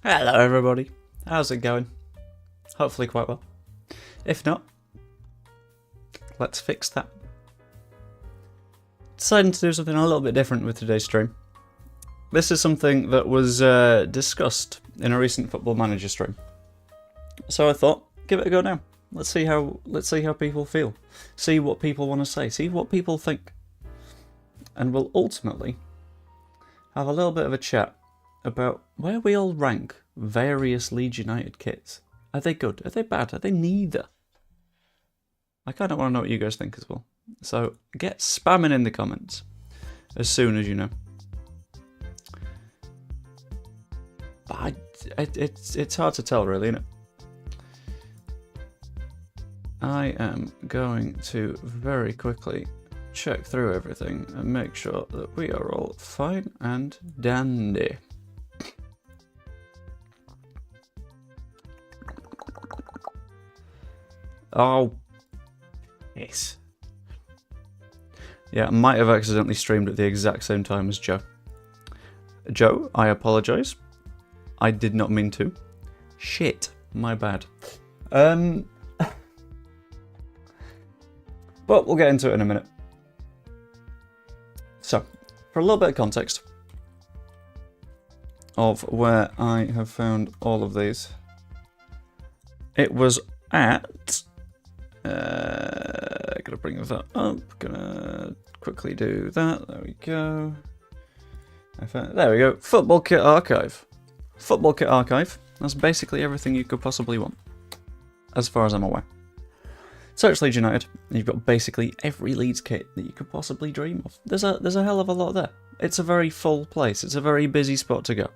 Hello everybody, how's it going? Hopefully quite well. If not, let's fix that. Deciding to do something a little bit different with today's stream. This is something that was discussed in a recent Football Manager stream. So I thought, give it a go now. Let's see how people feel. See what people want to say, see what people think. And we'll ultimately have a little bit of a chat about where we all rank various Leeds United kits. Are they good? Are they bad? Are they neither? I kind of want to know what you guys think as well. So get spamming in the comments as soon as you know. But it's hard to tell really, isn't it? I am going to very quickly check through everything and make sure that we are all fine and dandy. Oh, yes. Yeah, I might have accidentally streamed at the exact same time as Joe. Joe, I apologise. I did not mean to. Shit, my bad. But we'll get into it in a minute. So, for a little bit of context of where I have found all of these, it was at... Gotta bring that up, gonna quickly do that, there we go. There we go, Football Kit Archive. Football Kit Archive, that's basically everything you could possibly want, as far as I'm aware. Search Leeds United, and you've got basically every Leeds kit that you could possibly dream of. There's a hell of a lot there. It's a very full place, it's a very busy spot to go.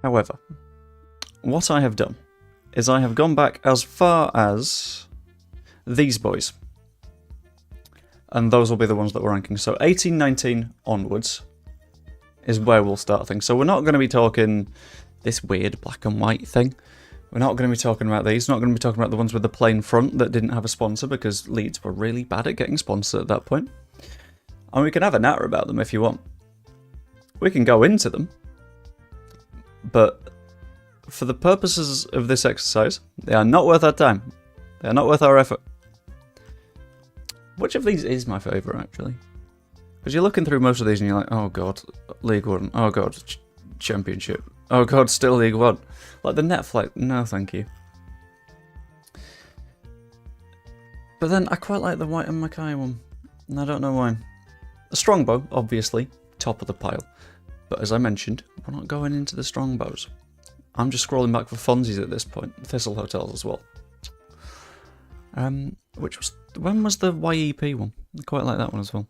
However, what I have done is I have gone back as far as these boys. And those will be the ones that we're ranking. So 18-19 onwards is where we'll start things. So we're not going to be talking this weird black and white thing. We're not going to be talking about these. Not going to be talking about the ones with the plain front that didn't have a sponsor because Leeds were really bad at getting sponsored at that point. And we can have a natter about them if you want. We can go into them. But for the purposes of this exercise, they are not worth our time. They are not worth our effort. Which of these is my favourite, actually? Because you're looking through most of these and you're like, oh god, League One. Oh god, Championship. Oh god, still League One. Like the Netflix, no thank you. But then I quite like the White and Mackay one. And I don't know why. The Strongbow, obviously, top of the pile. But as I mentioned, we're not going into the Strongbows. I'm just scrolling back for funsies at this point. Thistle Hotels as well. When was the YEP one? I quite like that one as well.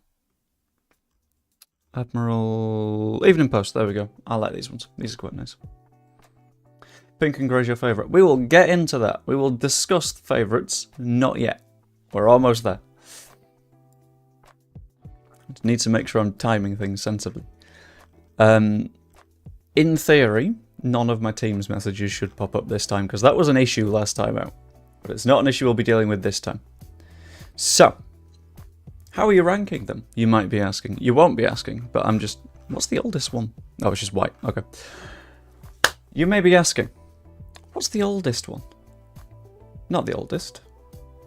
Admiral... Evening Post, there we go. I like these ones. These are quite nice. Pink and Grey's your favourite. We will get into that. We will discuss favourites. Not yet. We're almost there. Just need to make sure I'm timing things sensibly. In theory, none of my team's messages should pop up this time, because that was an issue last time out. But it's not an issue we'll be dealing with this time. So, how are you ranking them? You might be asking. You won't be asking, but I'm just... What's the oldest one? Oh, it's just white. Okay. You may be asking, what's the oldest one? Not the oldest.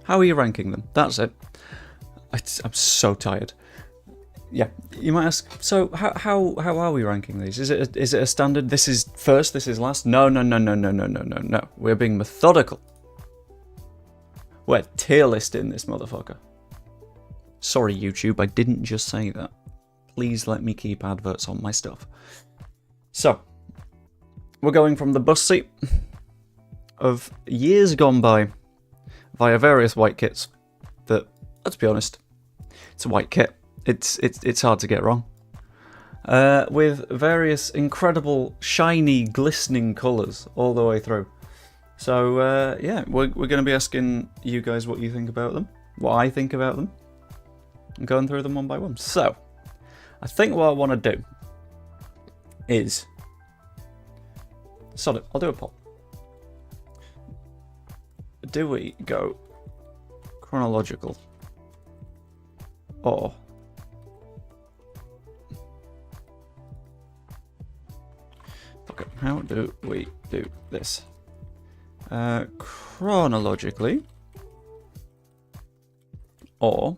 How are you ranking them? That's it. I'm so tired. Yeah, you might ask, so how are we ranking these? Is it a standard, this is first, this is last? No. We're being methodical. We're tier listing this motherfucker. Sorry, YouTube, I didn't just say that. Please let me keep adverts on my stuff. So, we're going from the bus seat of years gone by via various white kits that, let's be honest, it's a white kit. It's hard to get wrong. With various incredible, shiny, glistening colours all the way through. So, yeah, we're going to be asking you guys what you think about them, what I think about them, and going through them one by one. So, I think what I want to do is... Sod it, I'll do a poll. Do we go chronological? Or... How do we do this? Chronologically. Or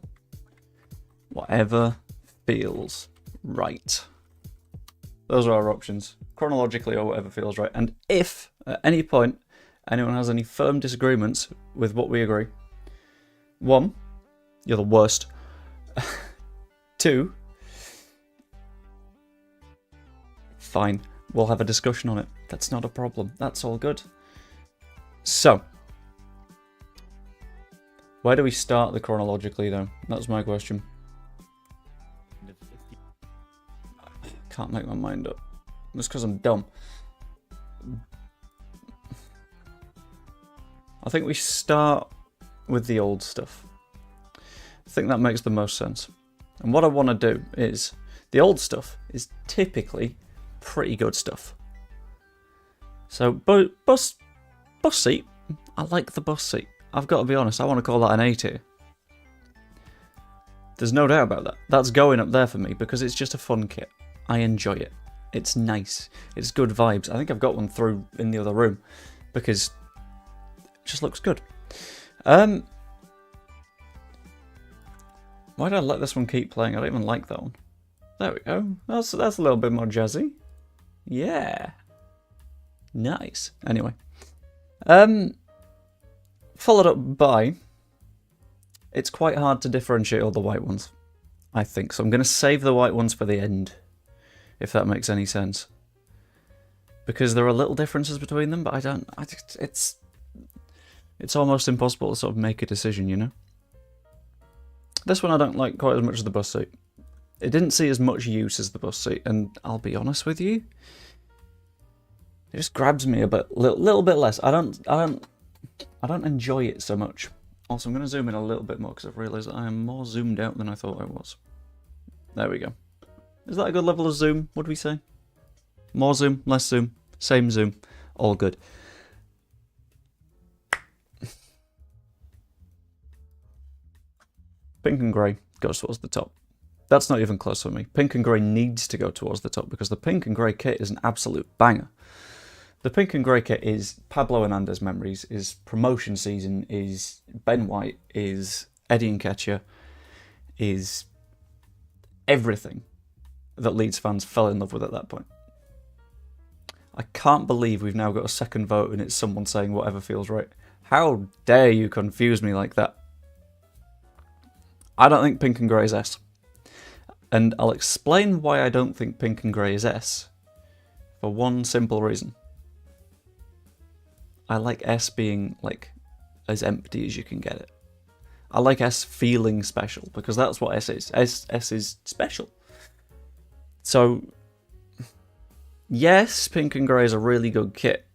whatever feels right. Those are our options. Chronologically or whatever feels right. And if at any point anyone has any firm disagreements with what we agree, 1, you're the worst. 2, fine. We'll have a discussion on it. That's not a problem. That's all good. So, where do we start the chronologically though? That's my question. Can't make my mind up. That's because I'm dumb. I think we start with the old stuff. I think that makes the most sense. And what I want to do is, the old stuff is typically pretty good stuff. So, bus seat, I like the bus seat. I've got to be honest, I want to call that an A tier. There's no doubt about that. That's going up there for me because it's just a fun kit. I enjoy it. It's nice. It's good vibes. I think I've got one through in the other room because it just looks good. Why did I let this one keep playing? I don't even like that one. There we go. That's a little bit more jazzy. Yeah. Nice. Anyway. Followed up by, it's quite hard to differentiate all the white ones, I think. So I'm going to save the white ones for the end, if that makes any sense. Because there are little differences between them, but it's almost impossible to sort of make a decision, you know? This one I don't like quite as much as the bus seat. It didn't see as much use as the bus seat, and I'll be honest with you, it just grabs me a little bit less. I don't enjoy it so much. Also, I'm going to zoom in a little bit more because I've realised that I am more zoomed out than I thought I was. There we go. Is that a good level of zoom, would we say? More zoom, less zoom, same zoom, all good. Pink and grey goes towards the top. That's not even close for me. Pink and grey needs to go towards the top because the pink and grey kit is an absolute banger. The pink and grey kit is Pablo Hernandez memories, is promotion season, is Ben White, is Eddie Nketiah, is everything that Leeds fans fell in love with at that point. I can't believe we've now got a second vote and it's someone saying whatever feels right. How dare you confuse me like that? I don't think pink and grey is S. And I'll explain why I don't think pink and grey is S. For one simple reason. I like S being, like, as empty as you can get it. I like S feeling special, because that's what S is. S is special. So, yes, pink and grey is a really good kit,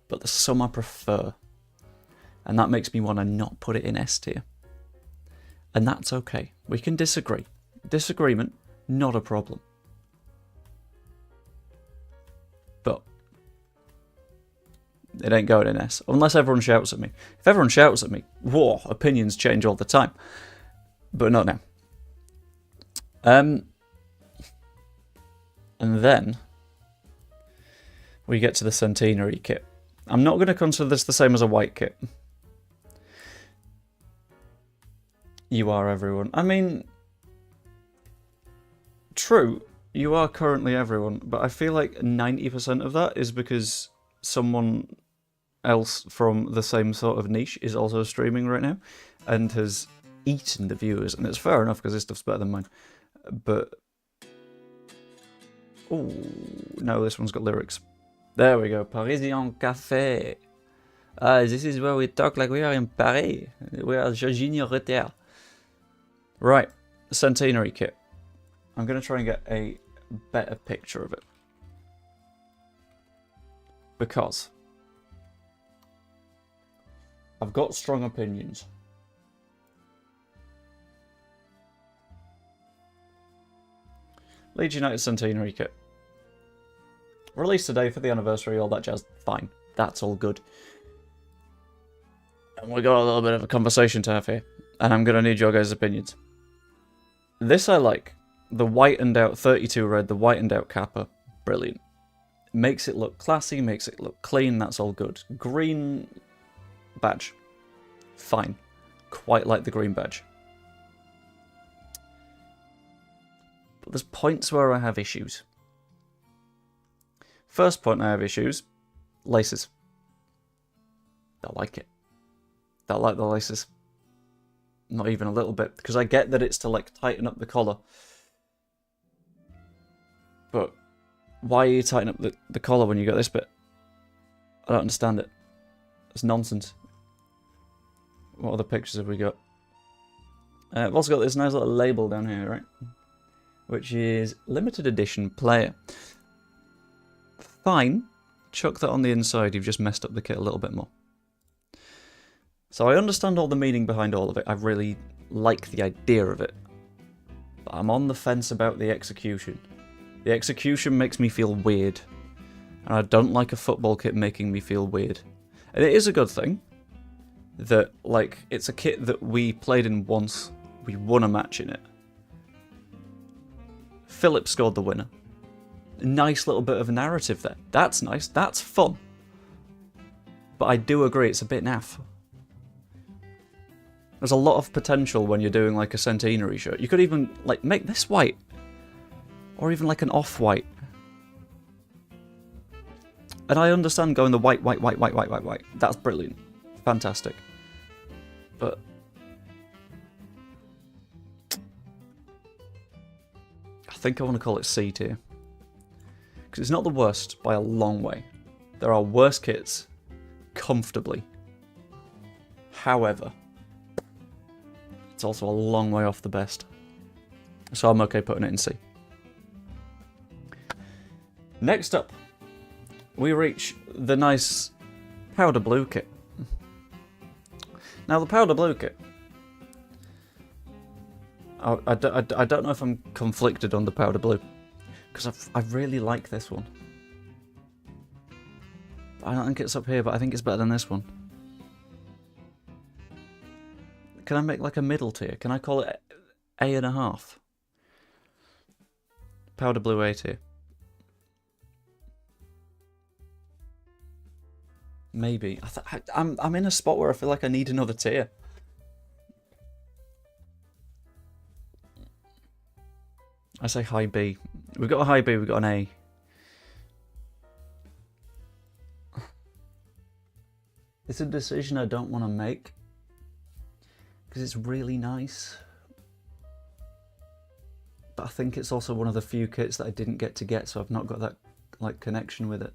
but there's some I prefer. And that makes me want to not put it in S tier. And that's okay. We can disagree. Disagreement, not a problem. But it ain't going in S, unless everyone shouts at me. If everyone shouts at me, whoa, opinions change all the time. But not now. And then we get to the Centenary kit. I'm not going to consider this the same as a white kit. You are everyone. I mean, true, you are currently everyone, but I feel like 90% of that is because someone else from the same sort of niche is also streaming right now and has eaten the viewers, and it's fair enough because this stuff's better than mine. But oh no, this one's got lyrics. There we go. Parisian Café. This is where we talk like we are in Paris. We are Georgine Retard. Right, Centenary kit. I'm going to try and get a better picture of it. Because I've got strong opinions. Leeds United Centenary kit. Released today for the anniversary, all that jazz. Fine, that's all good. And we got a little bit of a conversation to have here. And I'm going to need your guys' opinions. This I like. The whitened out 32 red, the whitened out Kappa. Brilliant. Makes it look classy, makes it look clean, that's all good. Green badge. Fine. Quite like the green badge. But there's points where I have issues. First point I have issues, laces. Don't like it. Don't like the laces. Not even a little bit, because I get that it's to like tighten up the collar. But why are you tightening up the collar when you got this bit? I don't understand it. It's nonsense. What other pictures have we got? I've also got this nice little label down here, right? Which is limited edition player. Fine. Chuck that on the inside, you've just messed up the kit a little bit more. So I understand all the meaning behind all of it. I really like the idea of it. But I'm on the fence about the execution. The execution makes me feel weird. And I don't like a football kit making me feel weird. And it is a good thing that, like, it's a kit that we played in once. We won a match in it. Philip scored the winner. A nice little bit of a narrative there. That's nice. That's fun. But I do agree it's a bit naff. There's a lot of potential when you're doing like a centenary shirt. You could even like make this white. Or even like an off-white. And I understand going the white. That's brilliant. Fantastic. But I think I want to call it C tier. Because it's not the worst by a long way. There are worse kits, comfortably. However, it's also a long way off the best. So I'm okay putting it in C. Next up, we reach the nice powder blue kit. Now the powder blue kit, I don't know if I'm conflicted on the powder blue, because I really like this one. I don't think it's up here, but I think it's better than this one. Can I make like a middle tier? Can I call it A.5? Powder blue A tier. Maybe. I'm in a spot where I feel like I need another tier. I say high B. We've got a high B, we've got an A. It's a decision I don't want to make. Because it's really nice. But I think it's also one of the few kits that I didn't get to get, so I've not got that like connection with it.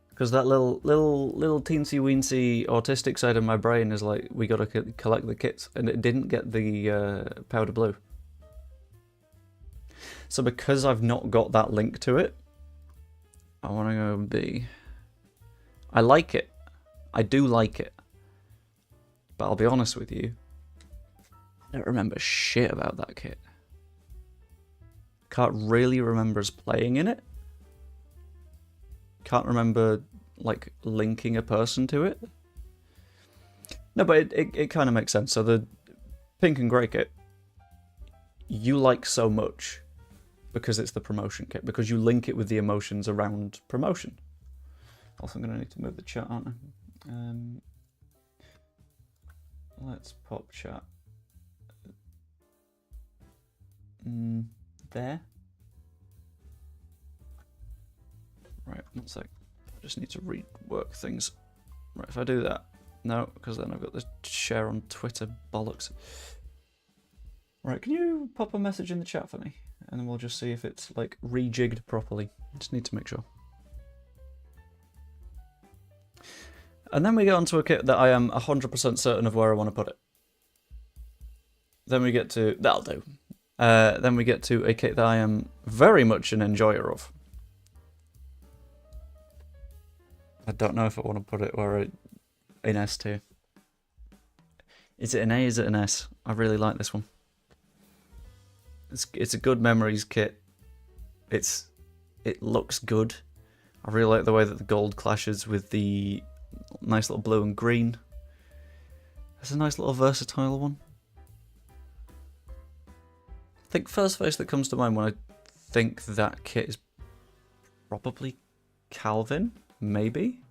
Because that little teensy weensy autistic side of my brain is like, we got to collect the kits, and it didn't get the powder blue. So because I've not got that link to it, I want to go B. I like it. I do like it. But I'll be honest with you, I don't remember shit about that kit. Can't really remember us playing in it. Can't remember, like, linking a person to it. No, but it kind of makes sense. So the pink and grey kit, you like so much because it's the promotion kit, because you link it with the emotions around promotion. Also, I'm going to need to move the chat, aren't I? Let's pop chat. There. Right, one sec. I just need to rework things. Right, if I do that. No, because then I've got the share on Twitter bollocks. Right, can you pop a message in the chat for me? And then we'll just see if it's, like, rejigged properly. Just need to make sure. And then we get onto a kit that I am 100% certain of where I want to put it. Then we get to... That'll do. Then we get to a kit that I am very much an enjoyer of. I don't know if I want to put it where in S tier. Is it an A? Is it an S? I really like this one. It's a good memories kit. It looks good. I really like the way that the gold clashes with the nice little blue and green. It's a nice little versatile one. I think first face that comes to mind when I think that kit is Probably Calvin, maybe?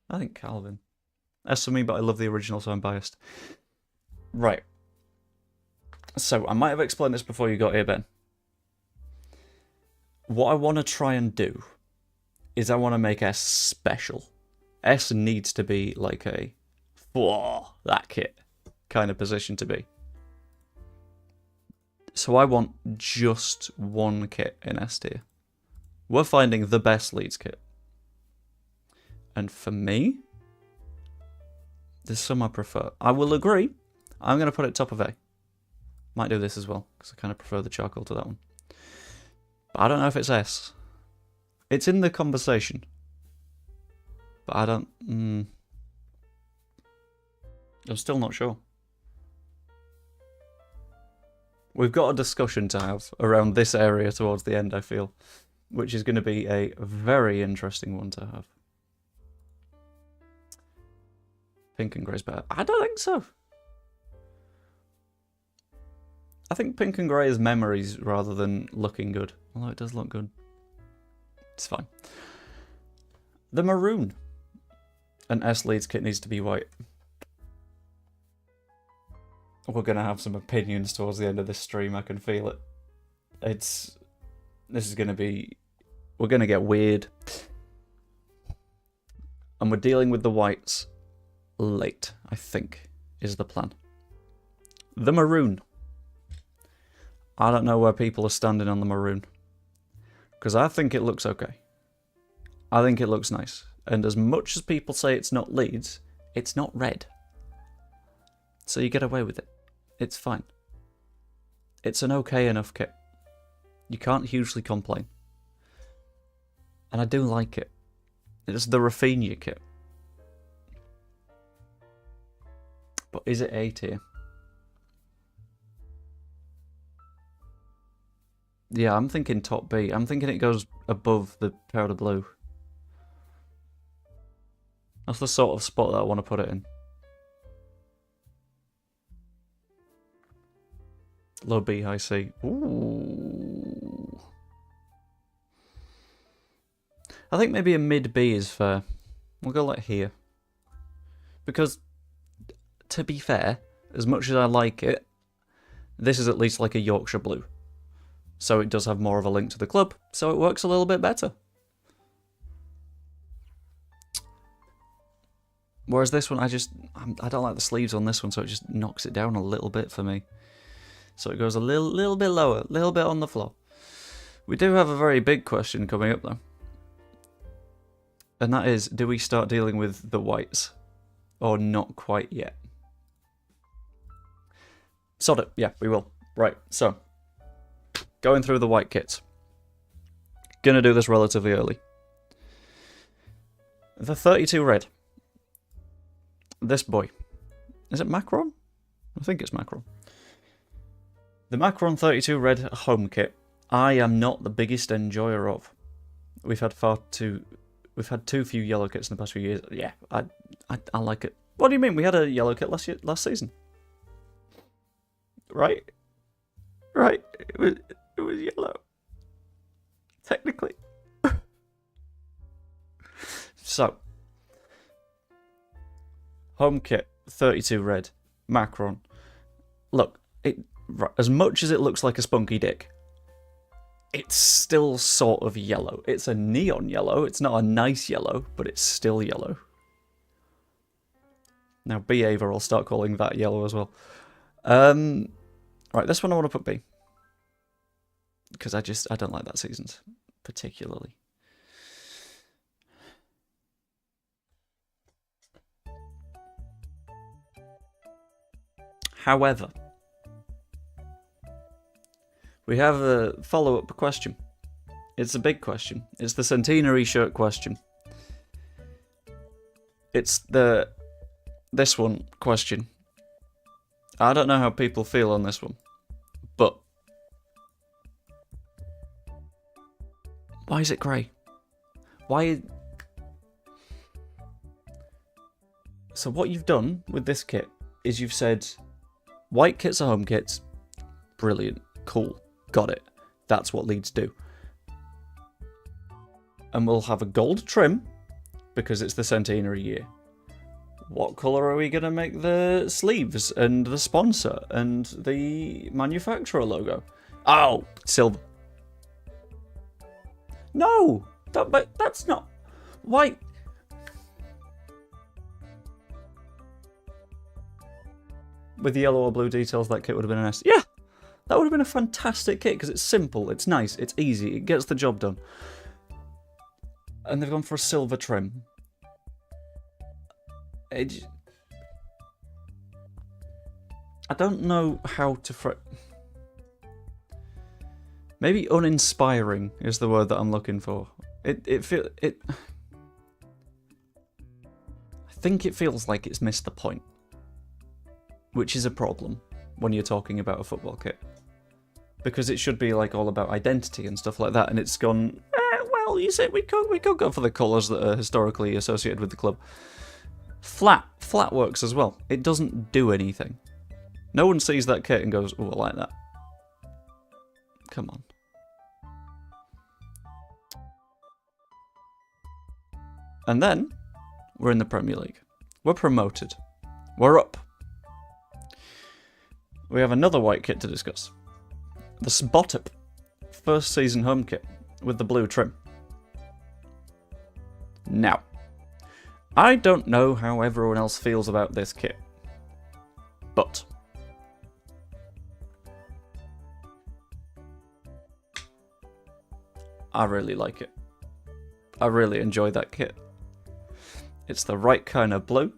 I think Calvin. As for me, but I love the original, so I'm biased. Right. So, I might have explained this before you got here, Ben. What I want to try and do is I want to make S special. S needs to be like a, whoa, that kit kind of position to be. So I want just one kit in S tier. We're finding the best Leeds kit. And for me, there's some I prefer. I will agree, I'm going to put it top of A. Might do this as well, because I kind of prefer the charcoal to that one. But I don't know if it's S. It's in the conversation. But I don't... I'm still not sure. We've got a discussion to have around this area towards the end, I feel. Which is going to be a very interesting one to have. Pink and grey's better. I don't think so. I think pink and grey is memories rather than looking good. Although it does look good. It's fine. The maroon. An S Leeds kit needs to be white. We're going to have some opinions towards the end of this stream, I can feel it. This is going to be... We're going to get weird. And we're dealing with the whites late, I think, is the plan. The maroon. I don't know where people are standing on the maroon. Because I think it looks okay. I think it looks nice. And as much as people say it's not Leeds, it's not red. So you get away with it. It's fine. It's an okay enough kit. You can't hugely complain. And I do like it. It's the Rafinha kit. But is it A tier? Yeah, I'm thinking top B. I'm thinking it goes above the powder blue. That's the sort of spot that I want to put it in. Low B, high C. Ooh. I think maybe a mid B is fair. We'll go like here. Because, to be fair, as much as I like it, this is at least like a Yorkshire blue. So it does have more of a link to the club, so it works a little bit better. Whereas this one, I don't like the sleeves on this one, so it just knocks it down a little bit for me. So it goes a little bit lower, a little bit on the floor. We do have a very big question coming up though. And that is, do we start dealing with the whites? Or not quite yet? Sod it, yeah, we will. Right, so. Going through the white kits. Gonna do this relatively early. The 32 red. This boy. Is it Macron? I think it's Macron. The Macron 32 red home kit, I am not the biggest enjoyer of. We've had too few yellow kits in the past few years. Yeah, I like it. What do you mean? We had a yellow kit last season. Right? Right. It was yellow. Technically. So. Home kit, 32 red. Macron. Look, as much as it looks like a spunky dick, it's still sort of yellow. It's a neon yellow. It's not a nice yellow, but it's still yellow. Now, B Ava, I'll start calling that yellow as well. Right, this one I want to put B. Because I don't like that season's particularly. However, we have a follow-up question. It's a big question. It's the centenary shirt question. It's this one question. I don't know how people feel on this one, but why is it grey? Why? So what you've done with this kit is you've said white kits are home kits. Brilliant. Cool. Got it. That's what Leeds do. And we'll have a gold trim, because it's the centenary year. What colour are we going to make the sleeves, and the sponsor, and the manufacturer logo? Oh, silver. No! That's not... Why... With the yellow or blue details, that kit would have been nice. Yeah! That would have been a fantastic kit, because it's simple, it's nice, it's easy, it gets the job done. And they've gone for a silver trim. I don't know how to... Maybe uninspiring is the word that I'm looking for. I think it feels like it's missed the point. Which is a problem when you're talking about a football kit. Because it should be like all about identity and stuff like that, and it's gone, well, you see, we could go for the colours that are historically associated with the club. Flat works as well. It doesn't do anything. No one sees that kit and goes, oh, I like that. Come on. And then, we're in the Premier League. We're promoted. We're up. We have another white kit to discuss. The Spot Up first season home kit with the blue trim. Now, I don't know how everyone else feels about this kit, but I really like it. I really enjoy that kit. It's the right kind of blue.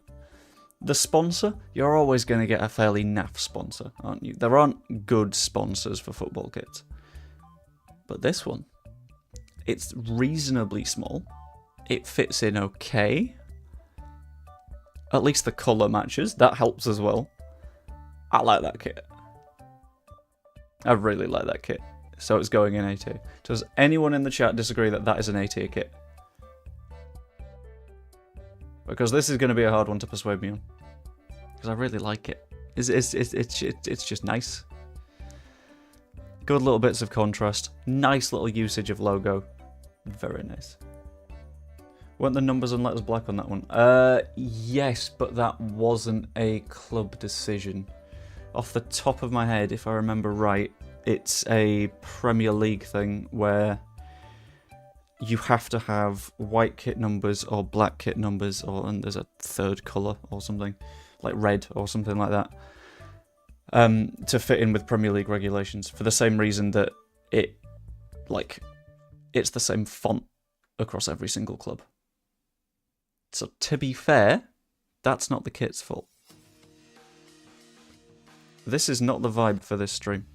The sponsor, you're always going to get a fairly naff sponsor, aren't you? There aren't good sponsors for football kits. But this one, it's reasonably small. It fits in okay. At least the colour matches. That helps as well. I like that kit. I really like that kit. So it's going in A tier. Does anyone in the chat disagree that that is an A tier kit? Because this is going to be a hard one to persuade me on. Because I really like it. It's just nice. Good little bits of contrast. Nice little usage of logo. Very nice. Weren't the numbers and letters black on that one? Yes, but that wasn't a club decision. Off the top of my head, if I remember right, it's a Premier League thing where you have to have white kit numbers or black kit numbers, and there's a third colour or something, like red or something like that, to fit in with Premier League regulations, for the same reason that it's the same font across every single club. So to be fair, that's not the kit's fault. This is not the vibe for this stream.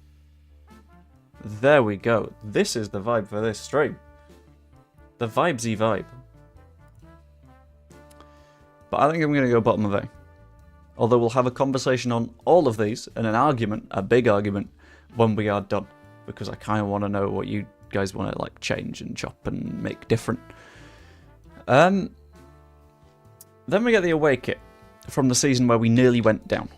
There we go. This is the vibe for this stream. The vibesy vibe. But I think I'm going to go bottom of A. Although we'll have a conversation on all of these, and an argument, a big argument, when we are done. Because I kind of want to know what you guys want to like change and chop and make different. Then we get the away kit from the season where we nearly went down.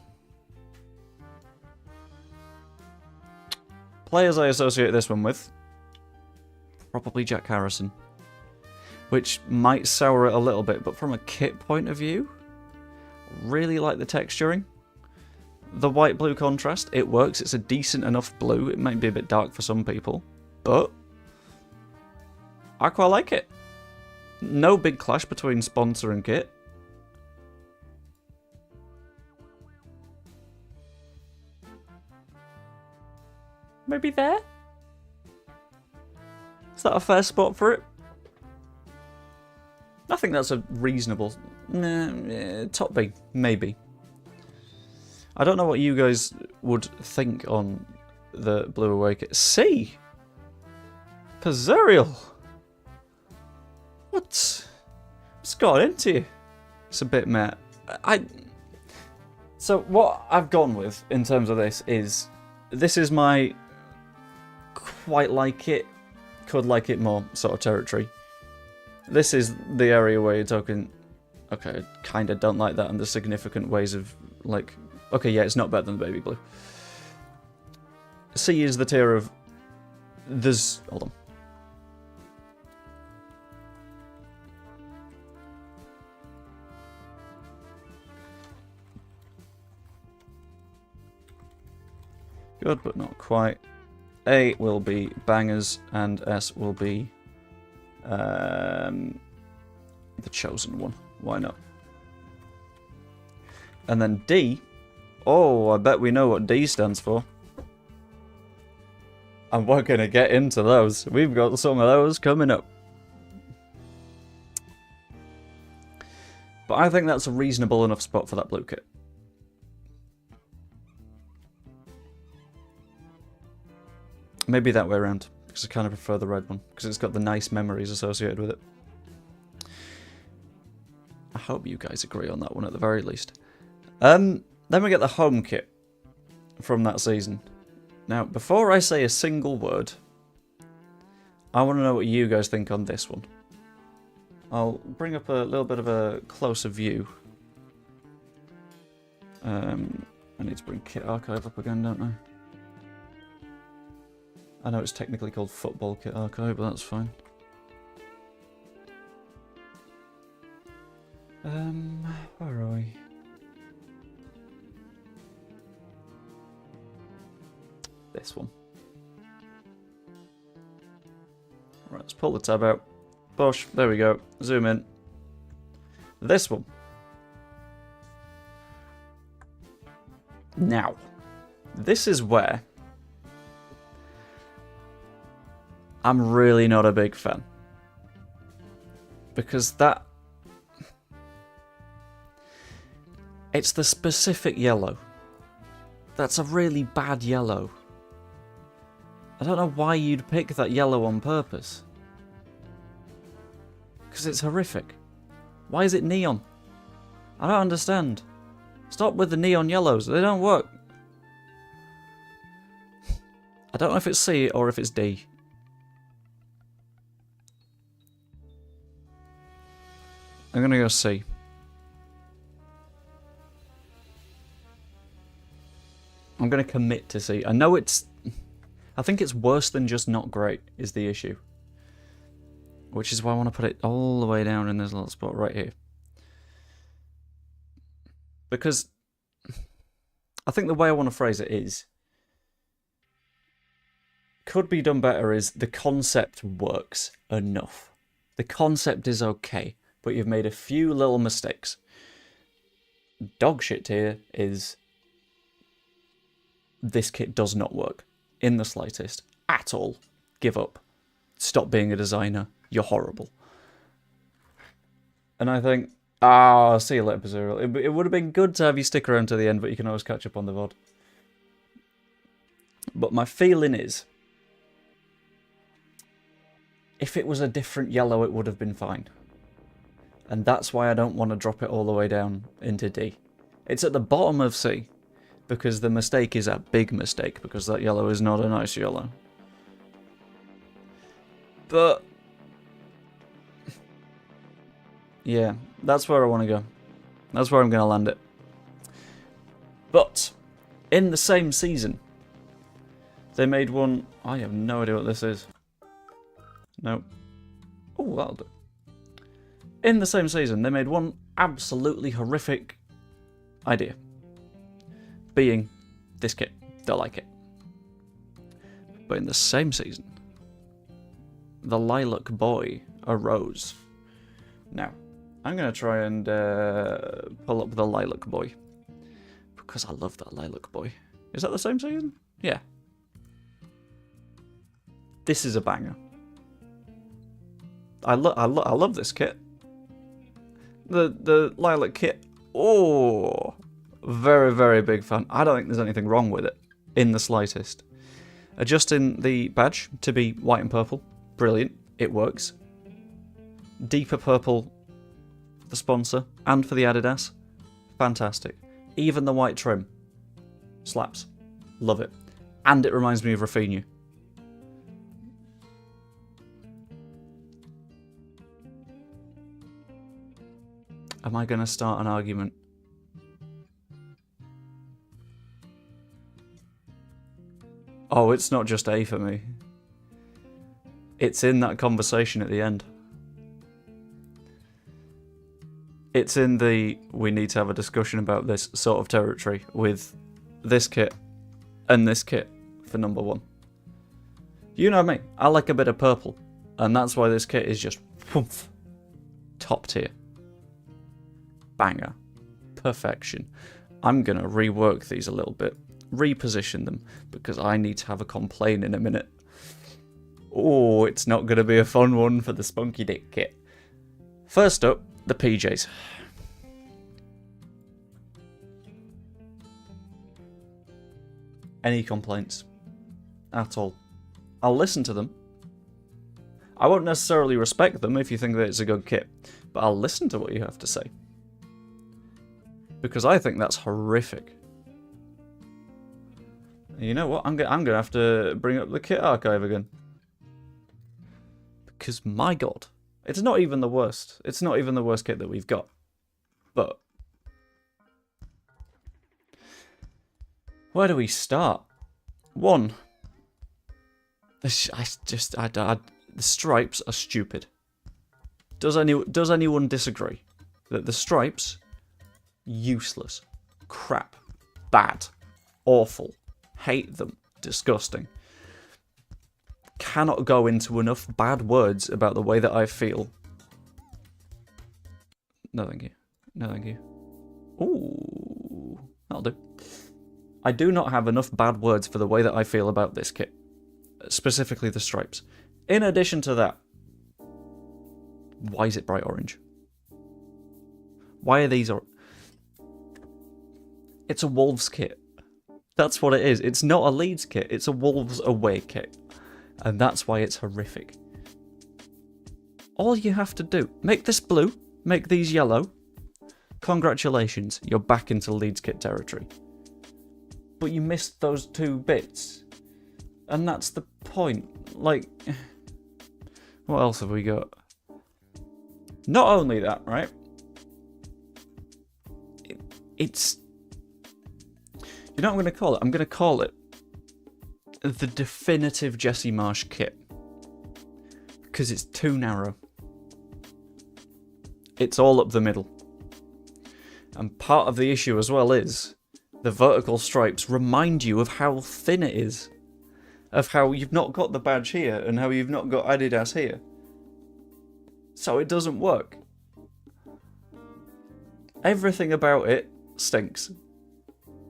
Players I associate this one with, probably Jack Harrison. Which might sour it a little bit, but from a kit point of view, really like the texturing. The white-blue contrast, it works, it's a decent enough blue. It might be a bit dark for some people, but I quite like it. No big clash between sponsor and kit. Maybe there? Is that a fair spot for it? I think that's a reasonable... top B, maybe. I don't know what you guys would think on the blue away kit. C! Pizzerial! What's got into you? It's a bit meh. So what I've gone with in terms of this is my quite like it, could like it more sort of territory. This is the area where you're talking, okay, I kind of don't like that, and there's significant ways of, like, okay, yeah, it's not better than the baby blue. C is the tier of there's... Hold on. Good, but not quite. A will be bangers, and S will be the chosen one. Why not? And then D. Oh, I bet we know what D stands for. And we're going to get into those. We've got some of those coming up. But I think that's a reasonable enough spot for that blue kit. Maybe that way around, because I kind of prefer the red one, because it's got the nice memories associated with it. I hope you guys agree on that one at the very least. Then we get the home kit from that season. Now, before I say a single word, I want to know what you guys think on this one. I'll bring up a little bit of a closer view. I need to bring Kit Archive up again, don't I? I know it's technically called Football Kit Archive, but that's fine. Where are we? This one. Right, let's pull the tab out. Bosh, there we go. Zoom in. This one. Now, this is where I'm really not a big fan. Because that... It's the specific yellow. That's a really bad yellow. I don't know why you'd pick that yellow on purpose. Because it's horrific. Why is it neon? I don't understand. Stop with the neon yellows. They don't work. I don't know if it's C or if it's D. I'm going to go C. I'm going to commit to C. I know it's... I think it's worse than just not great is the issue. Which is why I want to put it all the way down in this little spot right here. Because I think the way I want to phrase it is... Could be done better is the concept works enough. The concept is okay, but you've made a few little mistakes. Dog shit here is... This kit does not work. In the slightest. At all. Give up. Stop being a designer. You're horrible. And I think, see you later, Pazuriel. It would have been good to have you stick around to the end, but you can always catch up on the VOD. But my feeling is, if it was a different yellow, it would have been fine. And that's why I don't want to drop it all the way down into D. It's at the bottom of C. Because the mistake is a big mistake, because that yellow is not a nice yellow. But... yeah, that's where I want to go. That's where I'm going to land it. But, in the same season, they made one... I have no idea what this is. No. Oh, that'll do. In the same season, they made one absolutely horrific idea. Being this kit. Don't like it. But in the same season, the Lilac Boy arose. Now, I'm going to try and pull up the Lilac Boy. Because I love that Lilac Boy. Is that the same season? Yeah. This is a banger. I love this kit. The Lilac kit. Oh... Very, very big fan. I don't think there's anything wrong with it, in the slightest. Adjusting the badge to be white and purple, brilliant, it works. Deeper purple, the sponsor, and for the Adidas, fantastic. Even the white trim, slaps, love it. And it reminds me of Rafinha. Am I going to start an argument? Oh, it's not just A for me. It's in that conversation at the end. It's in the we need to have a discussion about this sort of territory with this kit and this kit for number 1. You know me, I like a bit of purple, and that's why this kit is just whoomph, top tier. Banger. Perfection. I'm going to rework these a little bit, reposition them, because I need to have a complaint in a minute. Oh, it's not going to be a fun one for the Spunky Dick kit. First up, the PJs. Any complaints? At all? I'll listen to them. I won't necessarily respect them if you think that it's a good kit, but I'll listen to what you have to say. Because I think that's horrific. You know what? I'm gonna have to bring up the kit archive again. Because my god, it's not even the worst. It's not even the worst kit that we've got. But where do we start? 1. The stripes are stupid. Does anyone disagree that the stripes useless, crap, bad, awful, hate them, disgusting? Cannot go into enough bad words about the way that I feel. No thank you. No thank you. Ooh, that'll do. I do not have enough bad words for the way that I feel about this kit. Specifically the stripes. In addition to that, why is it bright orange? Why are these It's a Wolves kit. That's what it is. It's not a Leeds kit. It's a Wolves away kit. And that's why it's horrific. All you have to do, make this blue, make these yellow. Congratulations, you're back into Leeds kit territory. But you missed those 2 bits. And that's the point. Like, what else have we got? Not only that, right? It's... You know what I'm going to call it? I'm going to call it the definitive Jesse Marsh kit. Because it's too narrow. It's all up the middle. And part of the issue as well is the vertical stripes remind you of how thin it is. Of how you've not got the badge here and how you've not got Adidas here. So it doesn't work. Everything about it stinks.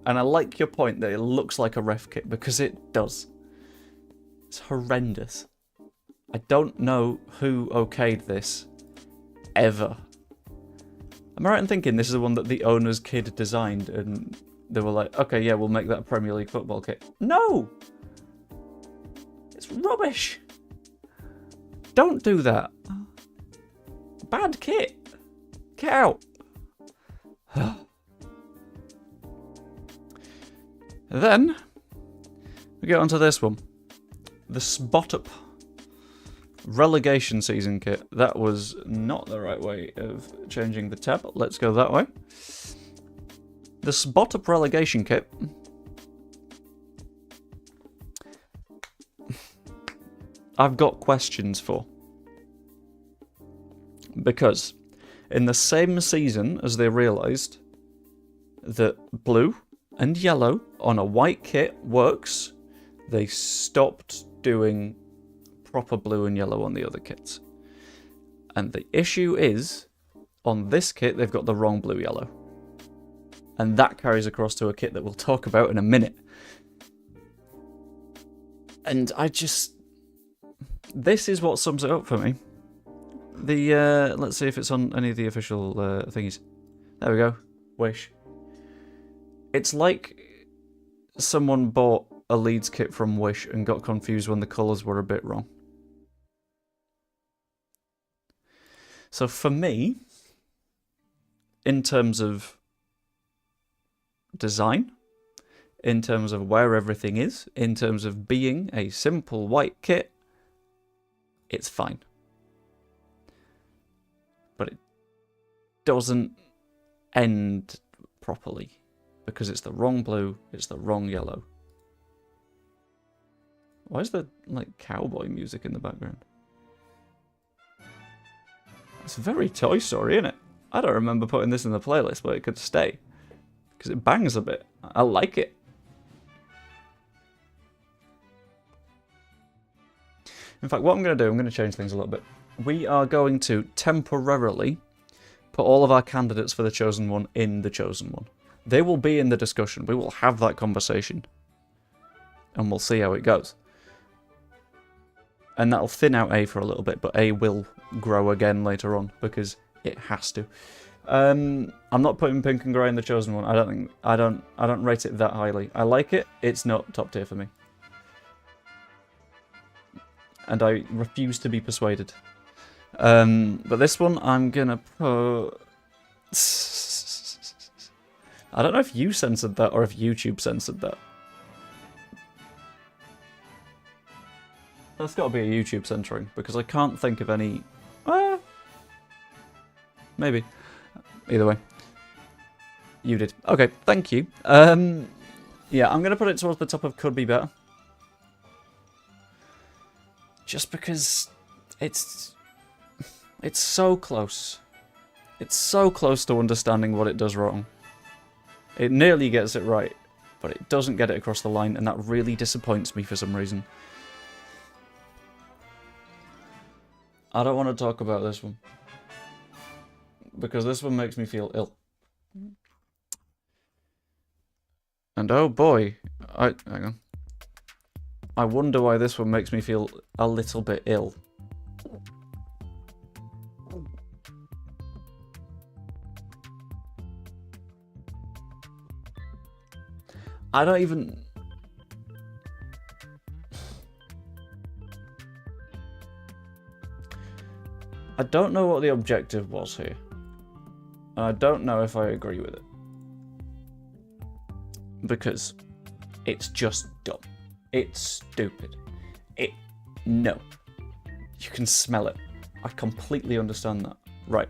And I like your point that it looks like a ref kit, because it does. It's horrendous. I don't know who okayed this, ever. Am I right in thinking this is the one that the owner's kid designed and they were like, okay, yeah, we'll make that a Premier League football kit? No! It's rubbish. Don't do that. Bad kit. Get out. Then, we get onto this one. The Spot Up relegation season kit. That was not the right way of changing the tab. Let's go that way. The Spot Up relegation kit. I've got questions for. Because in the same season as they realised that blue and yellow on a white kit works, they stopped doing proper blue and yellow on the other kits. And the issue is, on this kit, they've got the wrong blue-yellow. And that carries across to a kit that we'll talk about in a minute. And I just... This is what sums it up for me. The, let's see if it's on any of the official thingies. There we go. Wish. It's like someone bought a Leeds kit from Wish and got confused when the colours were a bit wrong. So for me, in terms of design, in terms of where everything is, in terms of being a simple white kit, it's fine. But it doesn't end properly. Because it's the wrong blue, it's the wrong yellow. Why is there, like, cowboy music in the background? It's very Toy Story, isn't it? I don't remember putting this in the playlist, but it could stay. Because it bangs a bit. I like it. In fact, what I'm going to do, I'm going to change things a little bit. We are going to temporarily put all of our candidates for the Chosen One in the Chosen One. They will be in the discussion. We will have that conversation. And we'll see how it goes. And that'll thin out A for a little bit, but A will grow again later on, because it has to. I'm not putting Pink and Grey in the Chosen One. I don't rate it that highly. I like it. It's not top tier for me. And I refuse to be persuaded. But this one, I'm gonna put... I don't know if you censored that or if YouTube censored that. That's gotta be a YouTube censoring, because I can't think of any... maybe. Either way. You did. Okay, thank you. Yeah, I'm gonna put it towards the top of Could Be Better. Just because it's so close. It's so close to understanding what it does wrong. It nearly gets it right, but it doesn't get it across the line, and that really disappoints me for some reason. I don't want to talk about this one, because this one makes me feel ill. And oh boy, hang on. I wonder why this one makes me feel a little bit ill. I don't even... I don't know what the objective was here. And I don't know if I agree with it. Because it's just dumb. It's stupid. No. You can smell it. I completely understand that. Right.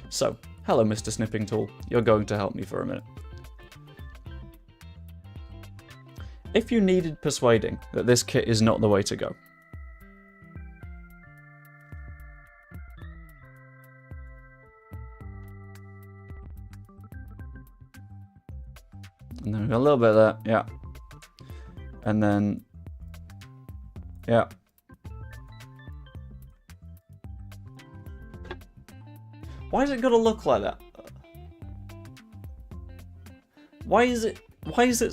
So, hello Mr. Snipping Tool. You're going to help me for a minute. If you needed persuading that this kit is not the way to go, and then we've got a little bit of that, yeah. And then, yeah. Why is it gonna look like that? Why is it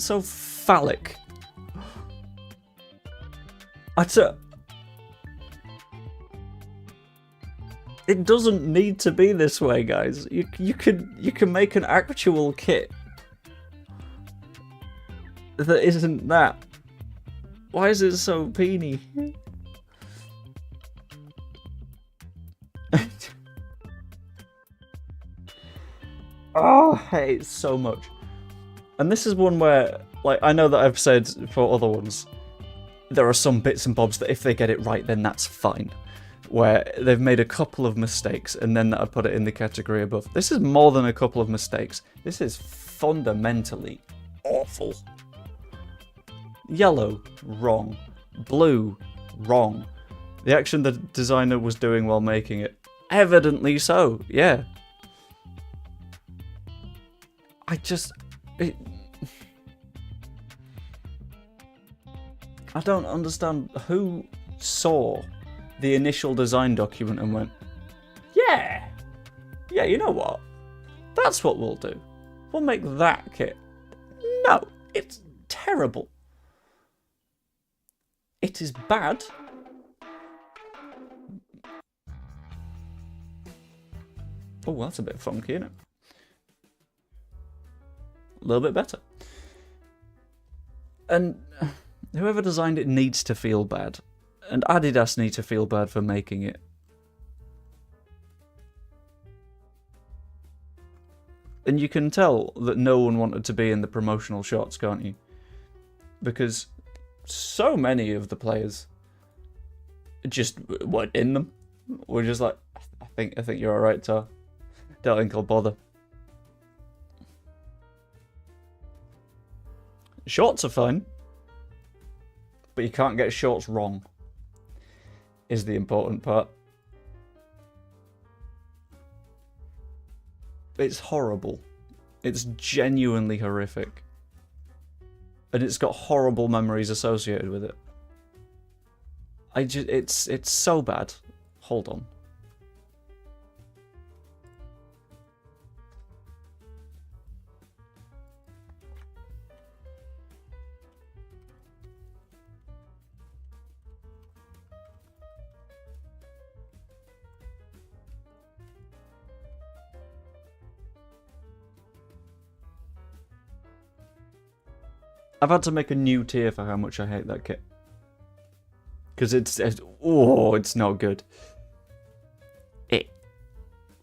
so phallic? It doesn't need to be this way, guys. You can make an actual kit that isn't that. Why is it so peeny? Oh, I hate it so much. And this is one where, like, I know that I've said for other ones, there are some bits and bobs that if they get it right, then that's fine. Where they've made a couple of mistakes, and then that I'd put it in the category above. This is more than a couple of mistakes. This is fundamentally awful. Yellow, wrong. Blue, wrong. The action the designer was doing while making it, evidently so, yeah. I don't understand who saw the initial design document and went, yeah, you know what? That's what we'll do. We'll make that kit. No, it's terrible. It is bad. Oh, that's a bit funky, isn't it? A little bit better. And whoever designed it needs to feel bad. And Adidas need to feel bad for making it. And you can tell that no one wanted to be in the promotional shots, can't you? Because so many of the players just weren't in them. We're just like, I think you're alright, Tar. Don't think I'll bother. Shorts are fine. But you can't get shorts wrong. Is the important part. It's horrible. It's genuinely horrific. And it's got horrible memories associated with it. It's so bad. Hold on. I've had to make a new tier for how much I hate that kit. Because it's not good. It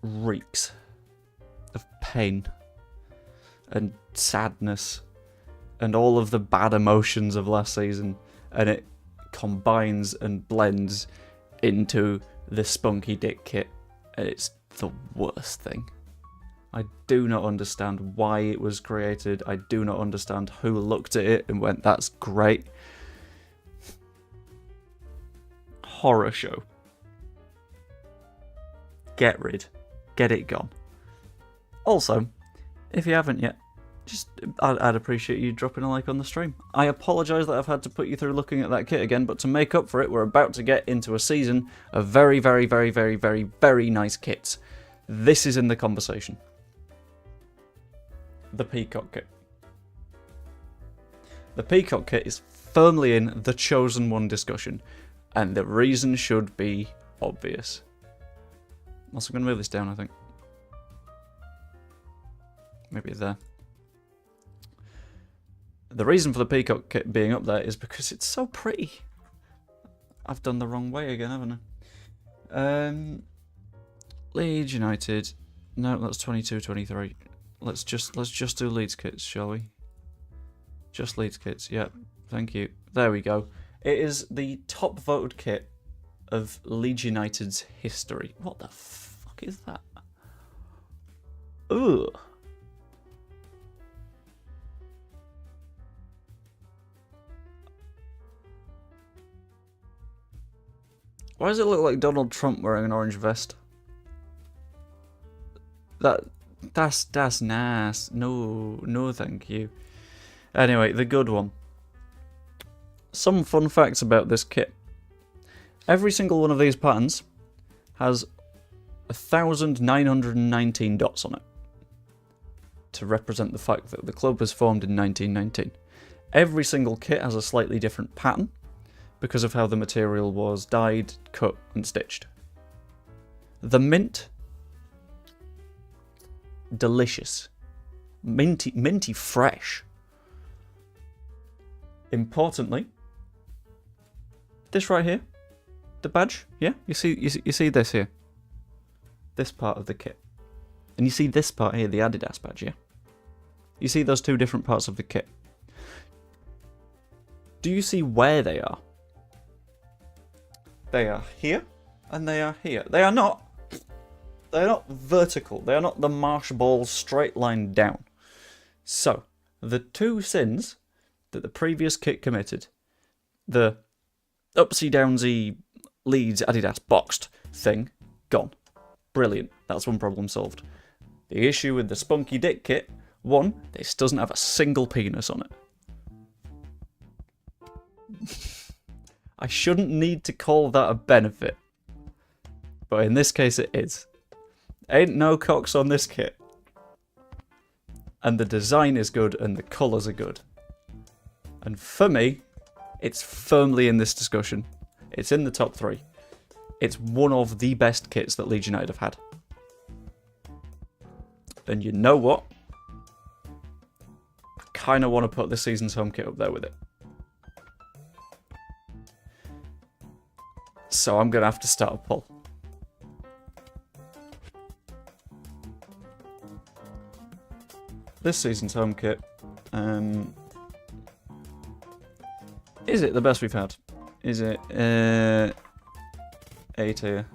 reeks of pain and sadness and all of the bad emotions of last season, and it combines and blends into the spunky dick kit, and it's the worst thing. I do not understand why it was created. I do not understand who looked at it and went, that's great. Horror show. Get rid. Get it gone. Also, if you haven't yet, I'd appreciate you dropping a like on the stream. I apologise that I've had to put you through looking at that kit again, but to make up for it, we're about to get into a season of very, very, very, very, very, very nice kits. This is in the conversation. The Peacock kit. The Peacock kit is firmly in the chosen one discussion, and the reason should be obvious. I'm also going to move this down, I think. Maybe there. The reason for the Peacock kit being up there is because it's so pretty. I've done the wrong way again, haven't I? Leeds United. No, that's 22-23. Let's just do Leeds kits, shall we? Just Leeds kits. Yep. Thank you. There we go. It is the top voted kit of Leeds United's history. What the fuck is that? Ugh. Why does it look like Donald Trump wearing an orange vest? That's nice. No, thank you. Anyway, the good one. Some fun facts about this kit. Every single one of these patterns has 1,919 dots on it to represent the fact that the club was formed in 1919. Every single kit has a slightly different pattern because of how the material was dyed, cut, and stitched. The mint, delicious. Minty fresh. Importantly, this right here, the badge, yeah? You see this here? This part of the kit. And you see this part here, the Adidas badge, yeah? You see those two different parts of the kit. Do you see where they are? They are here, and they are here. They're not vertical. They are not the marsh ball straight line down. So, the two sins that the previous kit committed, the upsy downsy Leeds Adidas boxed thing, gone. Brilliant. That's one problem solved. The issue with the spunky dick kit, one, this doesn't have a single penis on it. I shouldn't need to call that a benefit, but in this case it is. Ain't no cocks on this kit. And the design is good and the colours are good. And for me, it's firmly in this discussion. It's in the top 3. It's one of the best kits that Leeds United have had. And you know what? I kind of want to put this season's home kit up there with it. So I'm going to have to start a poll. This season's home kit, is it the best we've had? Is it A tier?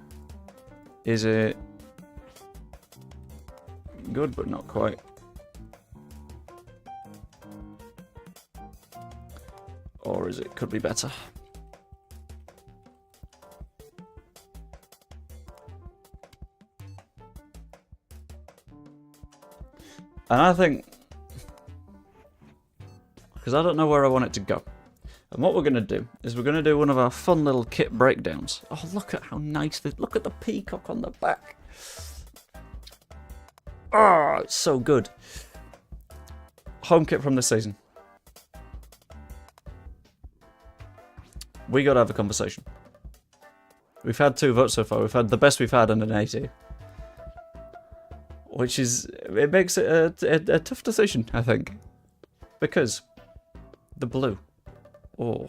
Is it good but not quite? Or is it could be better? And I think, because I don't know where I want it to go. And what we're going to do is we're going to do one of our fun little kit breakdowns. Oh, look at how nice this... Look at the peacock on the back. Oh, it's so good. Home kit from this season. We got to have a conversation. We've had 2 votes so far. We've had the best we've had and an 80. Which is... It makes it a tough decision, I think. Because the blue. Oh,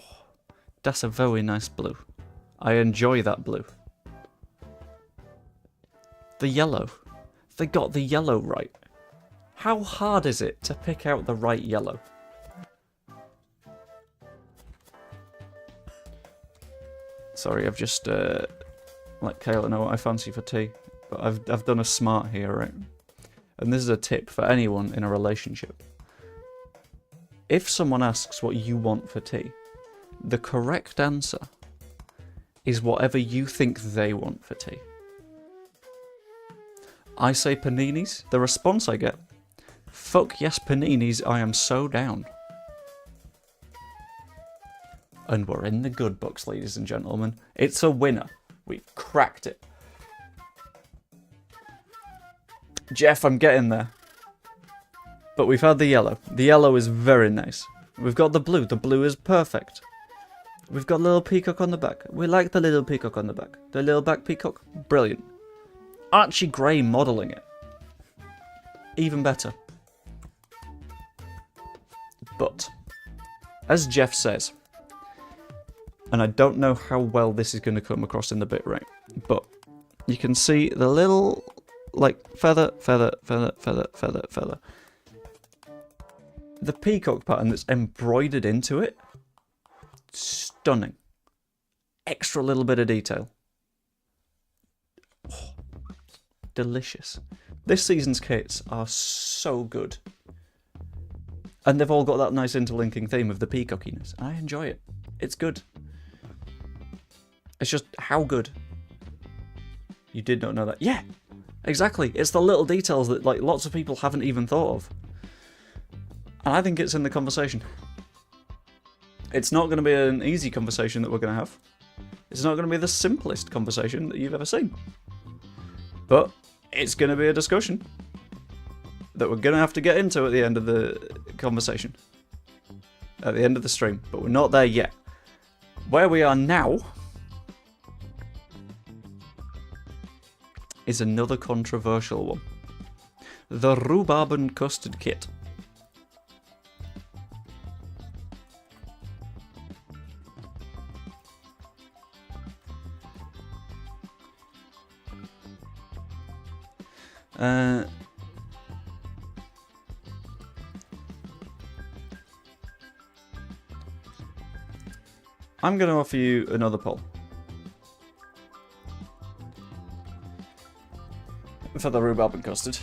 that's a very nice blue. I enjoy that blue. The yellow. They got the yellow right. How hard is it to pick out the right yellow? Sorry, I've just let Kayla know what I fancy for tea. But I've done a smart here, right? And this is a tip for anyone in a relationship. If someone asks what you want for tea, the correct answer is whatever you think they want for tea. I say paninis, the response I get, fuck yes paninis, I am so down. And we're in the good books, ladies and gentlemen. It's a winner. We've cracked it. Jeff, I'm getting there. But we've had the yellow. The yellow is very nice. We've got the blue. The blue is perfect. We've got a little peacock on the back. We like the little peacock on the back. The little back peacock. Brilliant. Archie Gray modelling it. Even better. But, as Jeff says, and I don't know how well this is going to come across in the bit rate, but you can see the little, like, feather. The peacock pattern that's embroidered into it, stunning. Extra little bit of detail. Oh, delicious. This season's kits are so good. And they've all got that nice interlinking theme of the peacockiness. I enjoy it. It's good. It's just how good. You did not know that. Yeah, exactly. It's the little details that like lots of people haven't even thought of. And I think it's in the conversation. It's not going to be an easy conversation that we're going to have. It's not going to be the simplest conversation that you've ever seen. But it's going to be a discussion that we're going to have to get into at the end of the conversation. At the end of the stream. But we're not there yet. Where we are now is another controversial one. The rhubarb and custard kit. I'm going to offer you another poll. For the rhubarb and custard.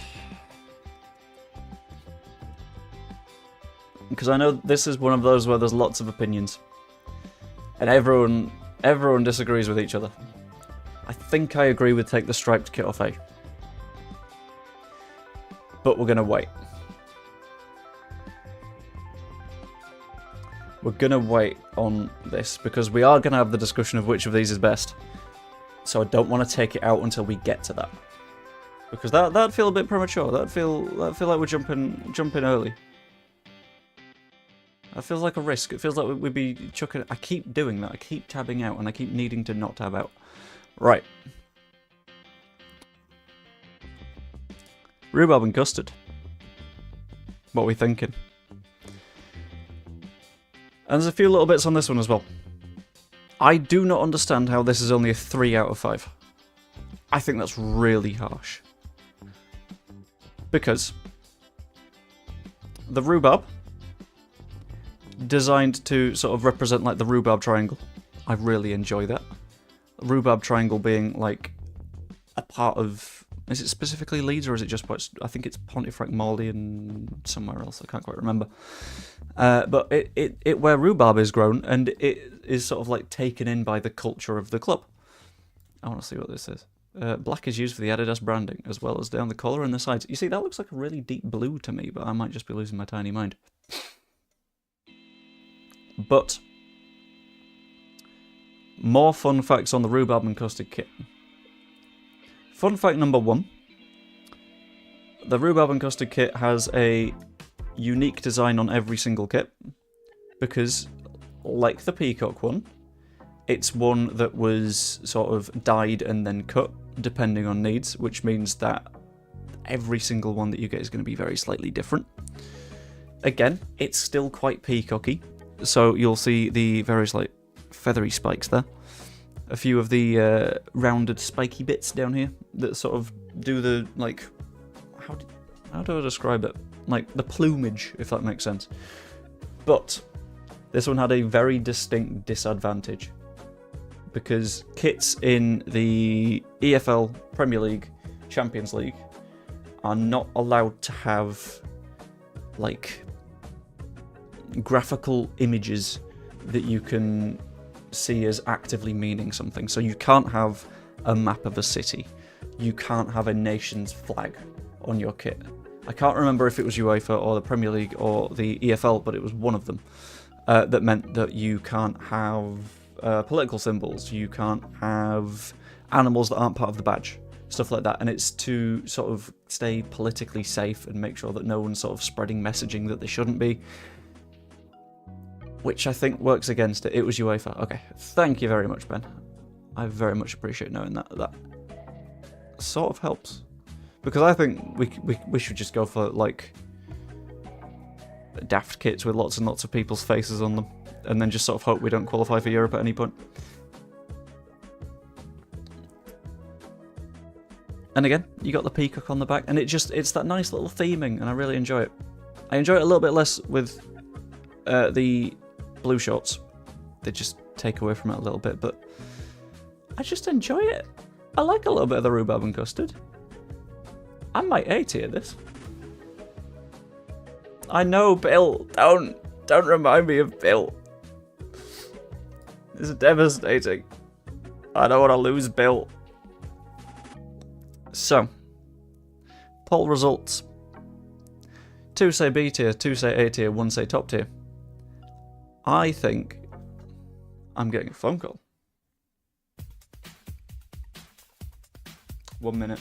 Because I know this is one of those where there's lots of opinions. And everyone disagrees with each other. I think I agree with take the striped kit off A. But we're going to wait. We're going to wait on this because we are going to have the discussion of which of these is best. So I don't want to take it out until we get to that. Because that'd feel a bit premature. That'd feel like we're jumping early. That feels like a risk. It feels like we'd be chucking... I keep doing that. I keep tabbing out and I keep needing to not tab out. Right. Rhubarb and custard. What are we thinking? And there's a few little bits on this one as well. I do not understand how this is only a 3 out of 5. I think that's really harsh. Because the rhubarb, designed to sort of represent like the rhubarb triangle. I really enjoy that. Rhubarb triangle being like a part of... Is it specifically Leeds or is it just... I think it's Pontefract, Morley and somewhere else. I can't quite remember. But it where rhubarb is grown and it is sort of like taken in by the culture of the club. I want to see what this is. Black is used for the Adidas branding, as well as down the collar and the sides. You see, that looks like a really deep blue to me, but I might just be losing my tiny mind. But more fun facts on the rhubarb and custard kit. Fun fact number 1. The rhubarb and custard kit has a unique design on every single kit, because, like the peacock one, it's one that was sort of dyed and then cut, depending on needs, which means that every single one that you get is going to be very slightly different. Again, it's still quite peacocky, so you'll see the various like feathery spikes there. A few of the rounded spiky bits down here that sort of do the, like, how do I describe it? Like the plumage, if that makes sense. But this one had a very distinct disadvantage, because kits in the EFL, Premier League, Champions League are not allowed to have, like, graphical images that you can see as actively meaning something. So you can't have a map of a city. You can't have a nation's flag on your kit. I can't remember if it was UEFA or the Premier League or the EFL, but it was one of them. That meant that you can't have political symbols, you can't have animals that aren't part of the badge, stuff like that. And it's to sort of stay politically safe and make sure that no one's sort of spreading messaging that they shouldn't be, which I think works against it. It was UEFA. Okay, thank you very much, Ben. I very much appreciate knowing that. That sort of helps, because I think we should just go for, like, daft kits with lots and lots of people's faces on them, and then just sort of hope we don't qualify for Europe at any point. And again, you got the peacock on the back, and it's that nice little theming, and I really enjoy it. I enjoy it a little bit less with the blue shorts. They just take away from it a little bit, but I just enjoy it. I like a little bit of the rhubarb and custard. I might A tier this. I know, Bill. Don't remind me of Bill. This is devastating. I don't want to lose Bill. So, poll results. 2 say B tier, 2 say A tier, 1 say top tier. I think I'm getting a phone call. 1 minute.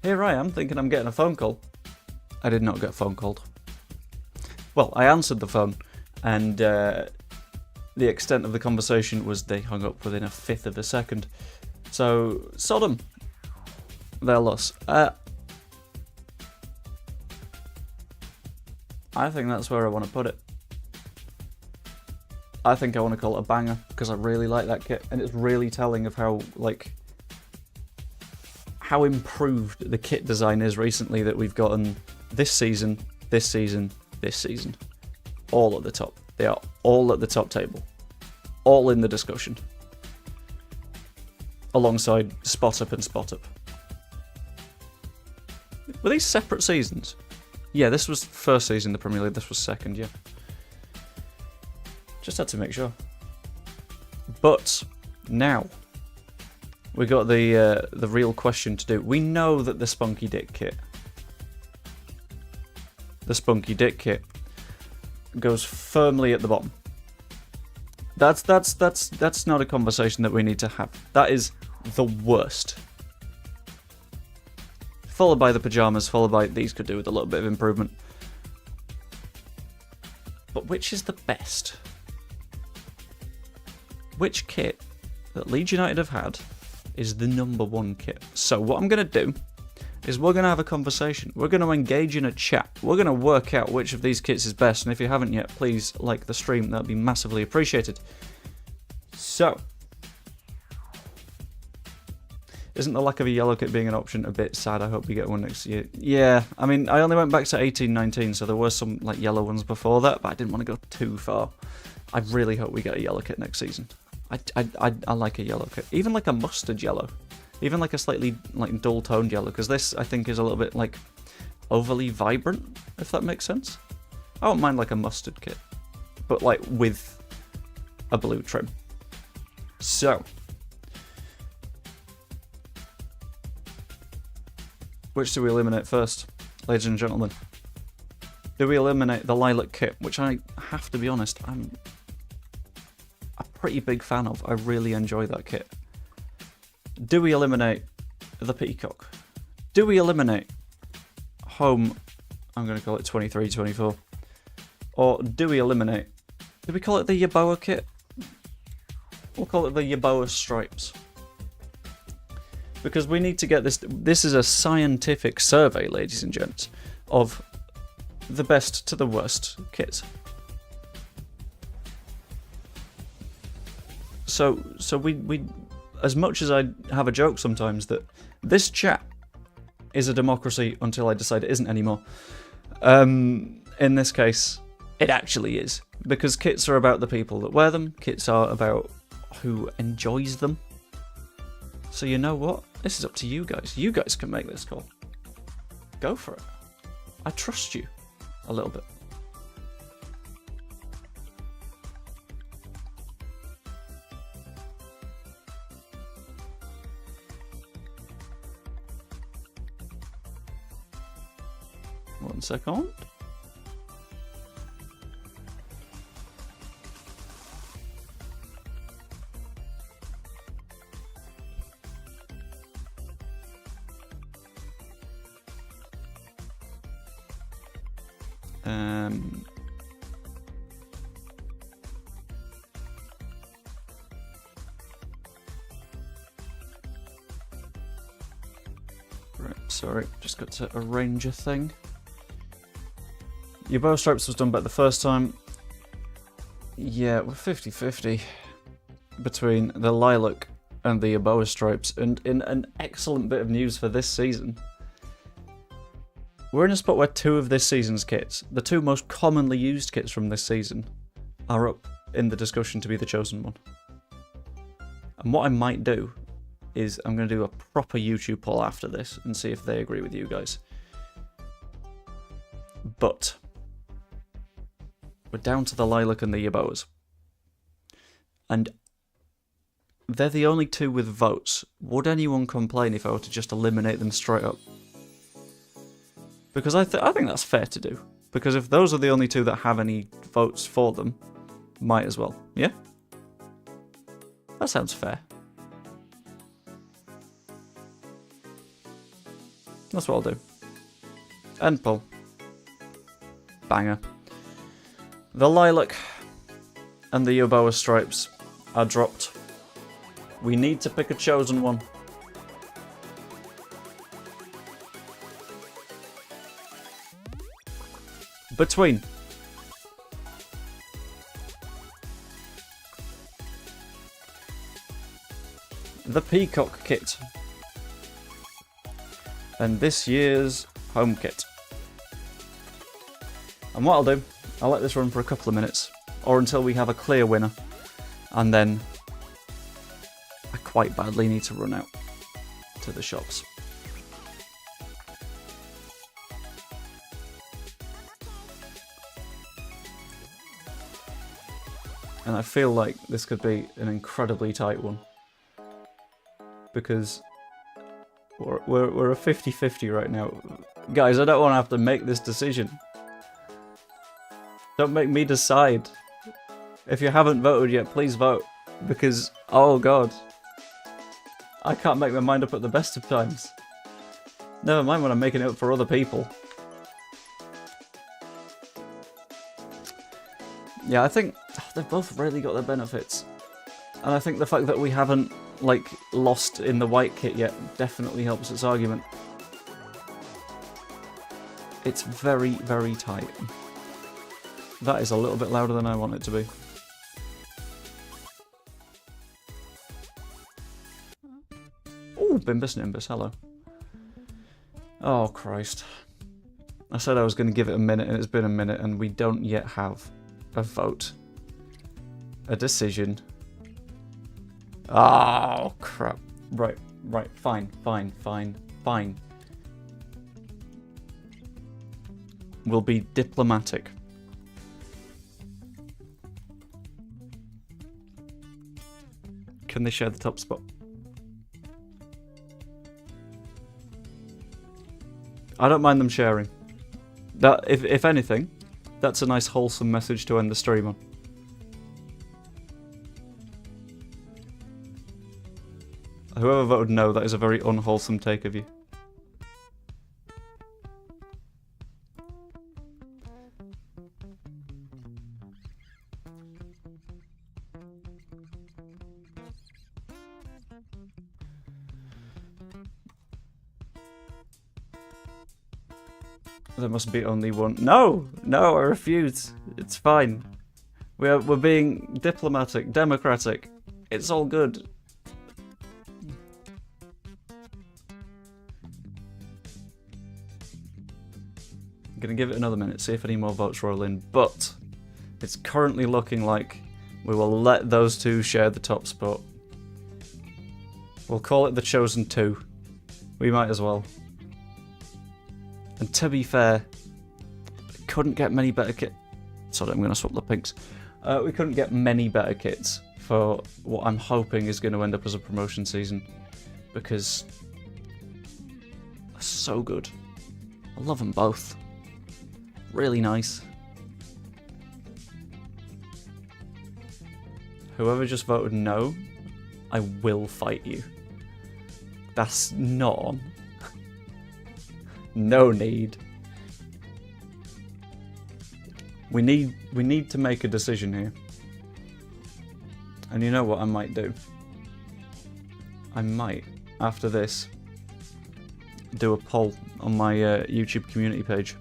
Here I am, thinking I'm getting a phone call. I did not get a phone called. Well, I answered the phone, and the extent of the conversation was they hung up within a fifth of a second. So, Sodom. Their loss. I think that's where I want to put it. I think I want to call it a banger, because I really like that kit, and it's really telling of how, like, how improved the kit design is recently that we've gotten this season, this season, this season. All at the top. They are all at the top table. All in the discussion. Alongside Spot Up and Spot Up. Were these separate seasons? Yeah, this was first season in the Premier League, this was second, yeah. Just had to make sure. But, now, we got the real question to do. We know that the Spunky Dick kit, goes firmly at the bottom. That's not a conversation that we need to have. That is the worst. Followed by the pajamas, followed by these could do with a little bit of improvement. But which is the best? Which kit that Leeds United have had is the number one kit? So what I'm going to do is we're going to have a conversation. We're going to engage in a chat. We're going to work out which of these kits is best. And if you haven't yet, please like the stream. That would be massively appreciated. So, Isn't the lack of a yellow kit being an option a bit sad? I hope we get one next year. Yeah, I mean, I only went back to 18-19, so there were some like yellow ones before that, but I didn't want to go too far. I really hope we get a yellow kit next season. I like a yellow kit, even like a mustard yellow, even like a slightly like dull toned yellow, because this I think is a little bit like overly vibrant, if that makes sense. I don't mind like a mustard kit, but like with a blue trim. So, which do we eliminate first, ladies and gentlemen? Do we eliminate the lilac kit, which I have to be honest, I'm a pretty big fan of. I really enjoy that kit. Do we eliminate the peacock? Do we eliminate home, I'm going to call it 23-24? Or do we eliminate, do we call it the Yeboah kit? We'll call it the Yeboah stripes. Because we need to get this, this is a scientific survey, ladies and gents, of the best to the worst kits. So we as much as I have a joke sometimes that this chat is a democracy until I decide it isn't anymore, in this case, it actually is. Because kits are about the people that wear them, kits are about who enjoys them. So you know what? This is up to you guys. You guys can make this call. Go for it. I trust you a little bit. One second. Right, sorry, just got to arrange a thing. Yeboah stripes was done back the first time. Yeah, we're 50-50 between the lilac and the Yeboah stripes, and in an excellent bit of news for this season, we're in a spot where two of this season's kits, the two most commonly used kits from this season, are up in the discussion to be the chosen one. And what I might do is I'm going to do a proper YouTube poll after this and see if they agree with you guys. But we're down to the lilac and the Yeboahs. And they're the only two with votes. Would anyone complain if I were to just eliminate them straight up? Because I think that's fair to do. Because if those are the only two that have any votes for them, might as well. Yeah? That sounds fair. That's what I'll do. End poll. Banger. The lilac and the Yeboah stripes are dropped. We need to pick a chosen one. Between the peacock kit and this year's home kit. And what I'll do, I'll let this run for a couple of minutes, or until we have a clear winner, and then I quite badly need to run out to the shops. And I feel like this could be an incredibly tight one, because we're a 50-50 right now. Guys, I don't want to have to make this decision. Don't make me decide. If you haven't voted yet, please vote, because, oh god, I can't make my mind up at the best of times. Never mind when I'm making it up for other people. Yeah, I think they've both really got their benefits. And I think the fact that we haven't, like, lost in the white kit yet definitely helps its argument. It's very, very tight. That is a little bit louder than I want it to be. Ooh, Bimbus Nimbus, hello. Oh, Christ. I said I was going to give it a minute, and it's been a minute, and we don't yet have a vote. A decision. Oh, crap. Right, fine. We'll be diplomatic. Can they share the top spot? I don't mind them sharing. That, if anything, that's a nice wholesome message to end the stream on. Whoever voted no, that is a very unwholesome take of you. There must be only one. No, I refuse. It's fine. We're being diplomatic, democratic. It's all good. I'm gonna give it another minute, see if any more votes roll in, but it's currently looking like we will let those two share the top spot. We'll call it the chosen two. We might as well. And to be fair, couldn't get many better kits. Sorry, I'm going to swap the pinks. We couldn't get many better kits for what I'm hoping is going to end up as a promotion season. Because they're so good. I love them both. Really nice. Whoever just voted no, I will fight you. That's not on. No need. We need to make a decision here. And you know what I might do? I might, after this, do a poll on my YouTube community page.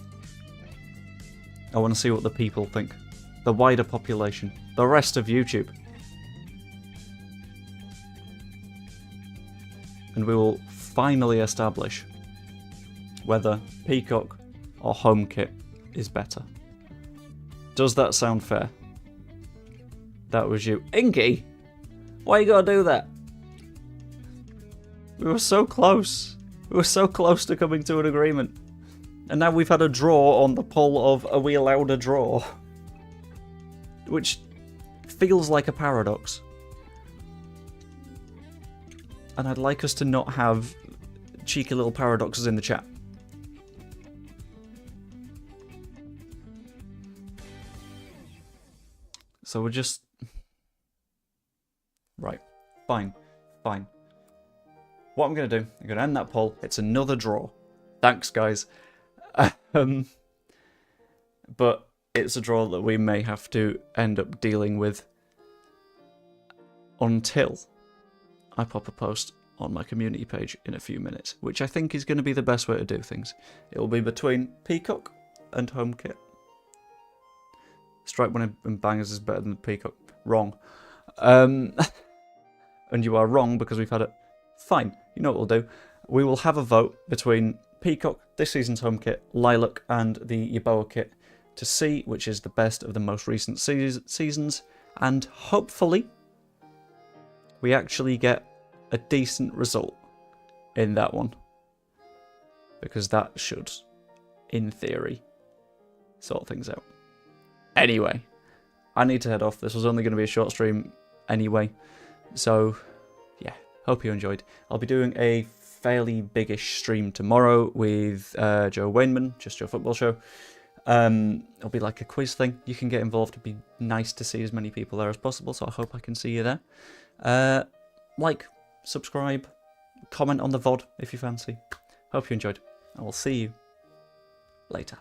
I want to see what the people think. The wider population. The rest of YouTube. And we will finally establish whether Peacock or Home Kit is better. Does that sound fair? That was you. Inky! Why you gotta do that? We were so close. We were so close to coming to an agreement. And now we've had a draw on the poll of, are we allowed a draw? Which feels like a paradox. And I'd like us to not have cheeky little paradoxes in the chat. So we're just... Right. Fine. What I'm going to do, I'm going to end that poll. It's another draw. Thanks, guys. But it's a draw that we may have to end up dealing with until I pop a post on my community page in a few minutes, which I think is going to be the best way to do things. It will be between Peacock and Home Kit. Strike One and Bangers is better than Peacock. Wrong. And you are wrong because we've had it. Fine. You know what we'll do? We will have a vote between Peacock, this season's Home Kit, Lilac, and the Yeboah kit to see which is the best of the most recent seasons. And hopefully, we actually get a decent result in that one. Because that should, in theory, sort things out. Anyway, I need to head off. This was only going to be a short stream anyway. So, yeah, hope you enjoyed. I'll be doing a fairly biggish stream tomorrow with Joe Wainman, Just Your Football Show. It'll be like a quiz thing. You can get involved. It'd be nice to see as many people there as possible, so I hope I can see you there. Like, subscribe, comment on the VOD if you fancy. Hope you enjoyed. I will see you later.